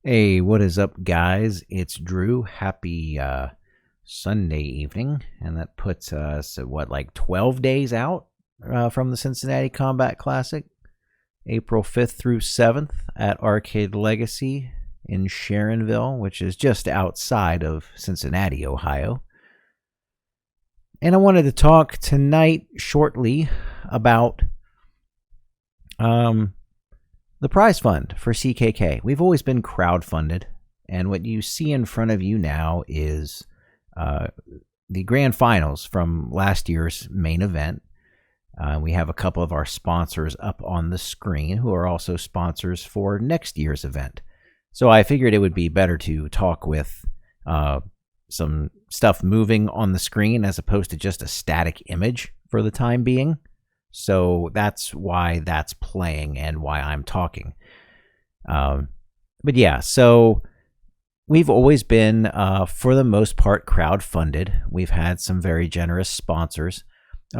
Hey, what is up, guys? It's Drew. Happy Sunday evening, and that puts us at what, like 12 days out from the Cincinnati Kombat Klassic, April 5th through 7th at Arcade Legacy in Sharonville, which is just outside of Cincinnati, Ohio. And I wanted to talk tonight shortly about the prize fund for CKK. We've always been crowdfunded, and what you see in front of you now is the grand finals from last year's main event. We have a couple of our sponsors up on the screen who are also sponsors for next year's event. So I figured it would be better to talk with some stuff moving on the screen as opposed to just a static image for the time being. So that's why that's playing and why I'm talking. But yeah, so we've always been, for the most part, crowdfunded. We've had some very generous sponsors.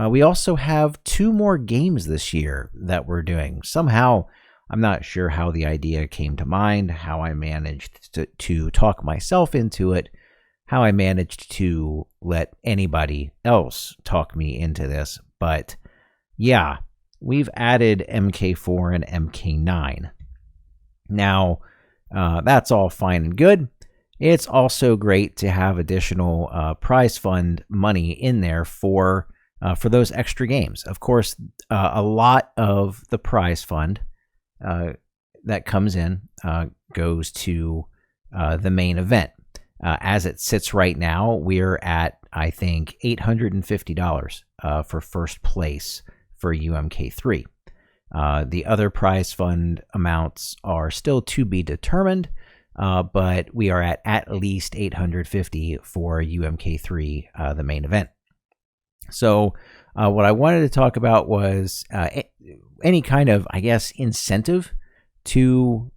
We also have 2 more games this year that we're doing. Somehow, I'm not sure how the idea came to mind, how I managed to talk myself into it, how I managed to let anybody else talk me into this, but yeah, we've added MK4 and MK9. Now, that's all fine and good. It's also great to have additional prize fund money in there for those extra games. Of course, a lot of the prize fund that comes in goes to the main event. As it sits right now, we're at, I think, $850 for first place for UMK3. The other prize fund amounts are still to be determined, but we are at least $850 for UMK3, the main event. So what I wanted to talk about was any kind of, I guess, incentive to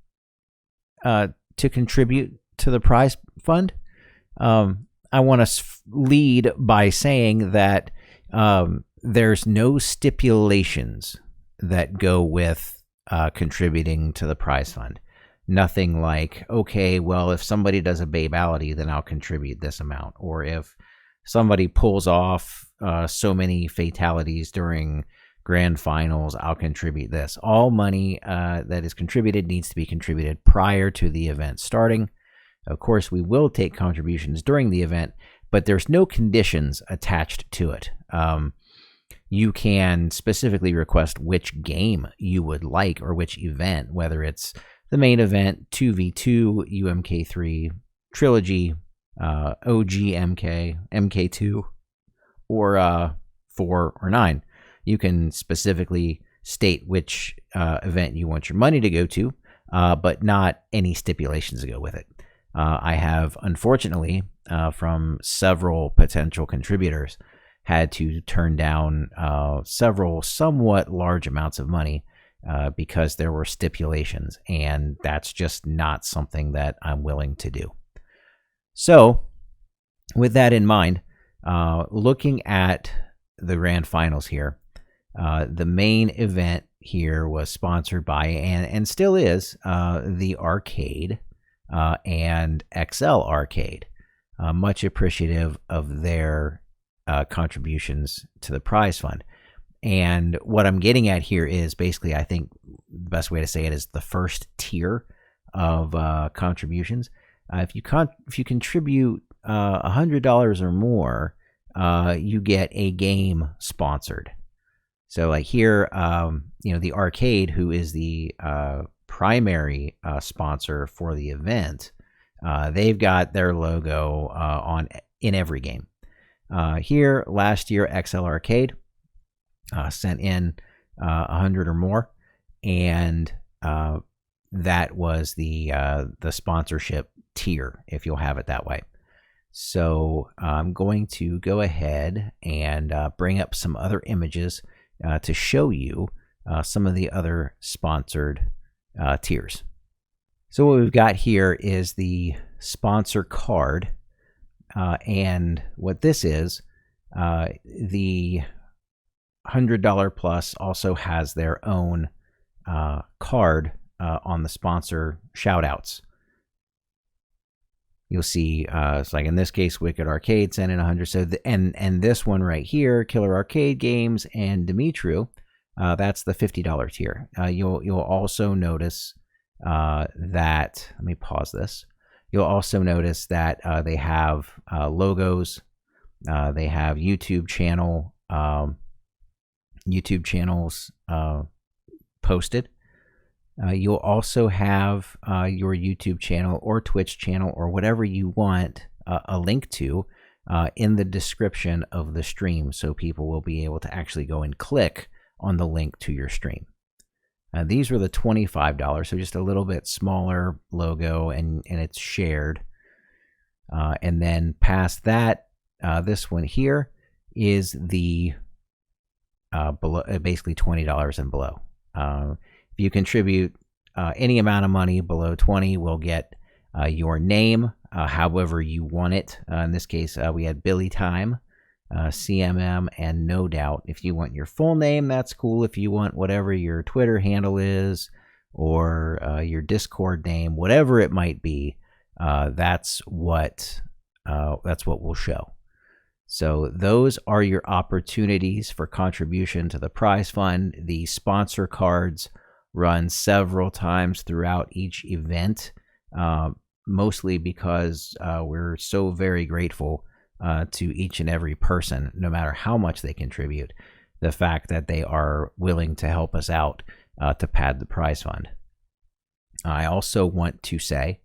contribute to the prize fund. I want to lead by saying that there's no stipulations that go with contributing to the prize fund. Nothing like, okay, well, if somebody does a babality, then I'll contribute this amount. Or if somebody pulls off so many fatalities during grand finals, I'll contribute this. All money that is contributed needs to be contributed prior to the event starting. Of course, we will take contributions during the event, but there's no conditions attached to it. You can specifically request which game you would like or which event, whether it's the main event, 2v2, UMK3, Trilogy, OG MK2, or 4 or 9. You can specifically state which event you want your money to go to, but not any stipulations to go with it. I have, unfortunately, from several potential contributors, had to turn down several somewhat large amounts of money because there were stipulations, and that's just not something that I'm willing to do. So, with that in mind, looking at the grand finals here, the main event here was sponsored by, and still is, the Arcade and XL Arcade. Much appreciative of their contributions to the prize fund. And what I'm getting at here is basically, I think the best way to say it is the first tier of contributions. If you contribute $100 or more, you get a game sponsored. So like here, the Arcade, who is the primary sponsor for the event, they've got their logo in every game. Here, last year, XL Arcade sent in 100 or more, and that was the sponsorship tier, if you'll have it that way. So I'm going to go ahead and bring up some other images to show you some of the other sponsored tiers. So what we've got here is the sponsor card. And what this is, the $100 plus also has their own card on the sponsor shoutouts. you'll see, it's like in this case, Wicked Arcade sent in 100. So and this one right here, Killer Arcade Games and Dimitru, that's the $50 tier. You'll also notice that, let me pause this. You'll also notice that they have logos. They have YouTube channels posted. You'll also have your YouTube channel or Twitch channel or whatever you want a link to in the description of the stream, so people will be able to actually go and click on the link to your stream. These were the $25, so just a little bit smaller logo, and it's shared. And then past that, this one here is the below, basically $20 and below. If you contribute any amount of money below 20, we'll get your name, however you want it. In this case, we had Billy Time, CMM, and No Doubt. If you want your full name, that's cool. If you want whatever your Twitter handle is or your Discord name, whatever it might be, that's what we'll show. So those are your opportunities for contribution to the prize fund. The sponsor cards run several times throughout each event, mostly because we're so very grateful to each and every person, no matter how much they contribute, the fact that they are willing to help us out to pad the prize fund. I also want to say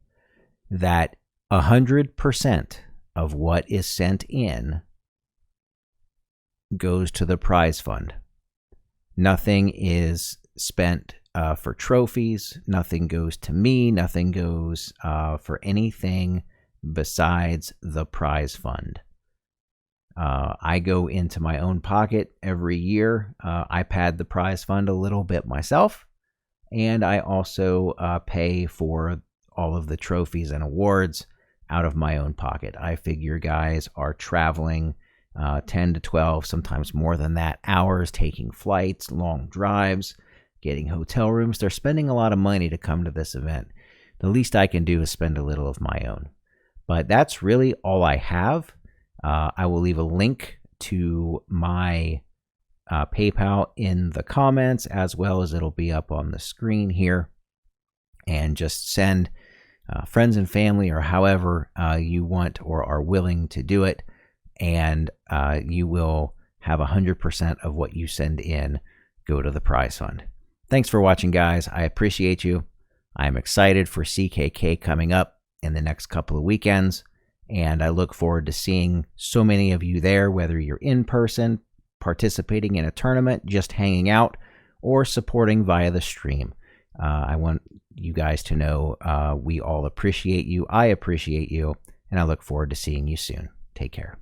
that 100% of what is sent in goes to the prize fund. Nothing is spent for trophies. Nothing goes to me. Nothing goes for anything besides the prize fund. I go into my own pocket every year. I pad the prize fund a little bit myself, and I also pay for all of the trophies and awards out of my own pocket. I figure guys are traveling 10 to 12, sometimes more than that, hours, taking flights, long drives, getting hotel rooms. They're spending a lot of money to come to this event. The least I can do is spend a little of my own. But that's really all I have. I will leave a link to my PayPal in the comments, as well as it'll be up on the screen here. And just send friends and family, or however you want or are willing to do it, and you will have 100% of what you send in go to the prize fund. Thanks for watching, guys. I appreciate you. I'm excited for CKK coming up in the next couple of weekends, and I look forward to seeing so many of you there, whether you're in person, participating in a tournament, just hanging out, or supporting via the stream. I want you guys to know we all appreciate you. I appreciate you, and I look forward to seeing you soon. Take care.